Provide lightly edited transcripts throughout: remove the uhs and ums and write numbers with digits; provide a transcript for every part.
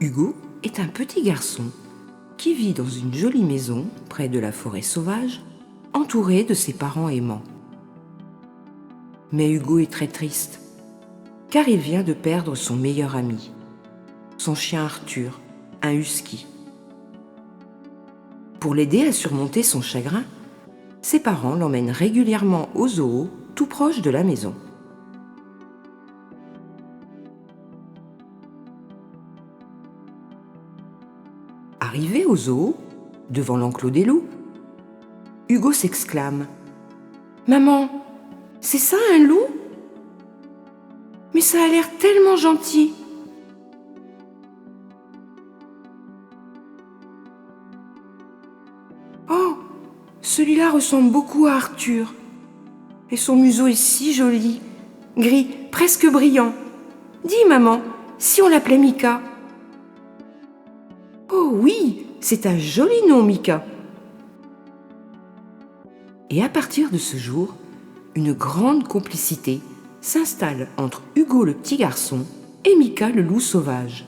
Hugo est un petit garçon qui vit dans une jolie maison près de la forêt sauvage, entouré de ses parents aimants. Mais Hugo est très triste, car il vient de perdre son meilleur ami, son chien Arthur, un husky. Pour l'aider à surmonter son chagrin, ses parents l'emmènent régulièrement au zoo, tout proche de la maison. Arrivé au zoo, devant l'enclos des loups, Hugo s'exclame : « Maman, c'est ça un loup ? Mais ça a l'air tellement gentil !» Oh, celui-là ressemble beaucoup à Arthur. Et son museau est si joli, gris, presque brillant. Dis, maman, si on l'appelait Mika ? Oh oui, c'est un joli nom, Mika. Et à partir de ce jour, une grande complicité s'installe entre Hugo le petit garçon et Mika le loup sauvage.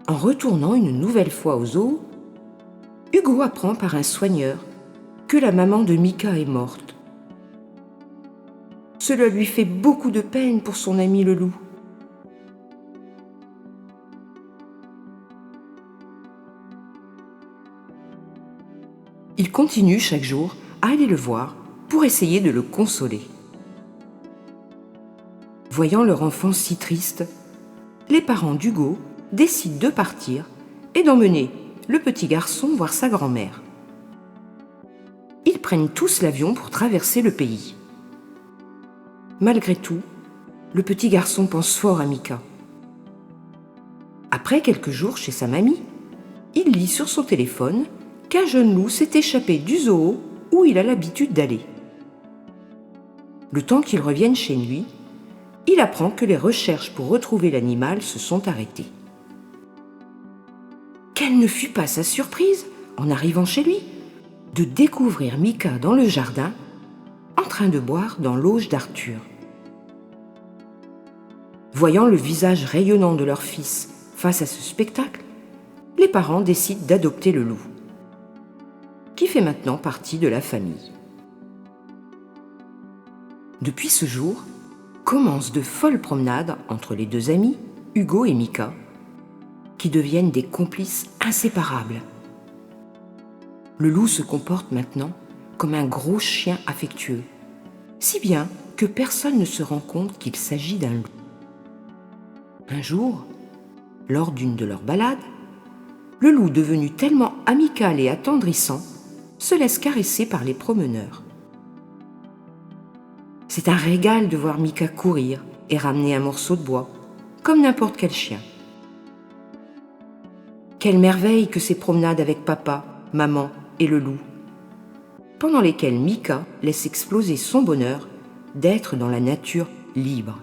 En retournant une nouvelle fois au zoo, Hugo apprend par un soigneur que la maman de Mika est morte. Cela lui fait beaucoup de peine pour son ami le loup. Il continue chaque jour à aller le voir pour essayer de le consoler. Voyant leur enfant si triste, les parents d'Hugo décident de partir et d'emmener le petit garçon voir sa grand-mère. Ils prennent tous l'avion pour traverser le pays. Malgré tout, le petit garçon pense fort à Mika. Après quelques jours chez sa mamie, il lit sur son téléphone qu'un jeune loup s'est échappé du zoo où il a l'habitude d'aller. Le temps qu'il revienne chez lui, il apprend que les recherches pour retrouver l'animal se sont arrêtées. Quelle ne fut pas sa surprise, en arrivant chez lui, de découvrir Mika dans le jardin, en train de boire dans l'auge d'Arthur. Voyant le visage rayonnant de leur fils face à ce spectacle, les parents décident d'adopter le loup, qui fait maintenant partie de la famille. Depuis ce jour, commencent de folles promenades entre les deux amis, Hugo et Mika, qui deviennent des complices inséparables. Le loup se comporte maintenant comme un gros chien affectueux, si bien que personne ne se rend compte qu'il s'agit d'un loup. Un jour, lors d'une de leurs balades, le loup, devenu tellement amical et attendrissant, se laisse caresser par les promeneurs. C'est un régal de voir Mika courir et ramener un morceau de bois, comme n'importe quel chien. Quelle merveille que ces promenades avec papa, maman et le loup, pendant lesquelles Mika laisse exploser son bonheur d'être dans la nature libre.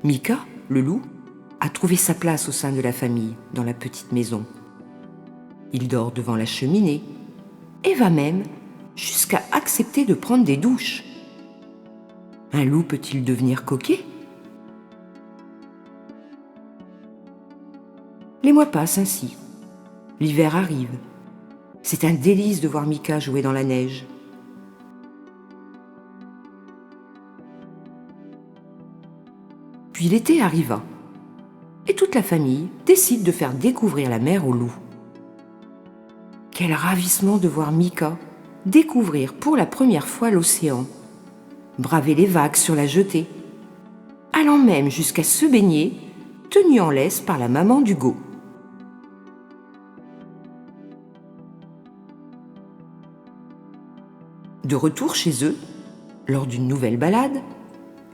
Mika, le loup, a trouvé sa place au sein de la famille, dans la petite maison. Il dort devant la cheminée et va même jusqu'à accepter de prendre des douches. Un loup peut-il devenir coquet ? Les mois passent ainsi. L'hiver arrive. C'est un délice de voir Mika jouer dans la neige. Puis l'été arriva, et toute la famille décide de faire découvrir la mer au loup. Quel ravissement de voir Mika découvrir pour la première fois l'océan, braver les vagues sur la jetée, allant même jusqu'à se baigner, tenu en laisse par la maman d'Hugo. De retour chez eux, lors d'une nouvelle balade,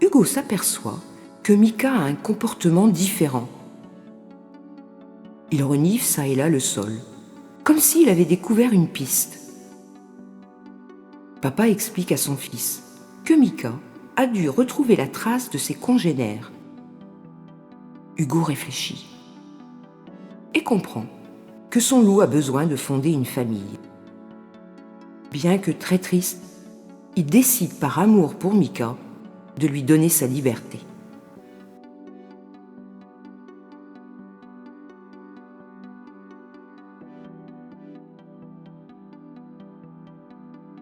Hugo s'aperçoit que Mika a un comportement différent. Il renifle çà et là le sol, comme s'il avait découvert une piste. Papa explique à son fils que Mika a dû retrouver la trace de ses congénères Hugo réfléchit et comprend que son loup a besoin de fonder une famille. Bien que très triste, il décide par amour pour Mika de lui donner sa liberté.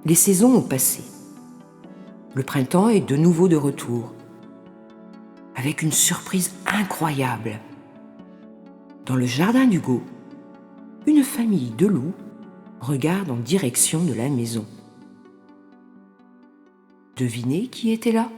Les saisons ont passé. Le printemps est de nouveau de retour, avec une surprise incroyable. Dans le jardin d'Hugo, une famille de loups regarde en direction de la maison. Devinez qui était là ?